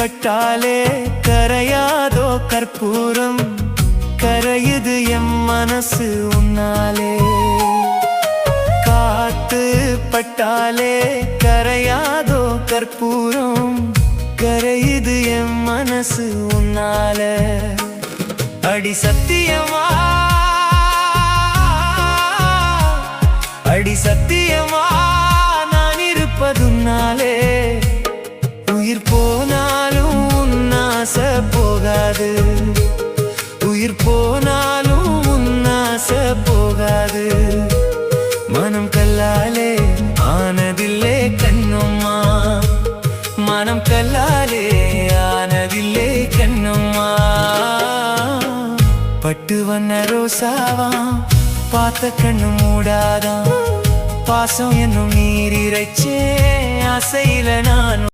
பட்டாலே கரையாதோ கற்பூரம், கரையுது எம் மனசு உன்னாலே. காத்து பட்டாலே கரையாதோ கற்பூரம், கரையுது எம் மனசு உன்னால. அடி சத்தியமா, அடி சத்தியமா நான் இருப்பதுன்னாலே. உயிர் போனாலும் உன்னாச போகாது, உயிர் போனாலும் உன்னாச போகாது. மனம் கல்லாலே ஆனதில்லே கண்ணம்மா, மனம் கல்லாலே ஆனதில்லே கண்ணம்மா. பட்டு வண்ண ரோசாவா பார்த்த கண்ணு மூடாதான், பாசம் என்னும் நீர் இறைச்சே ஆசையில நான்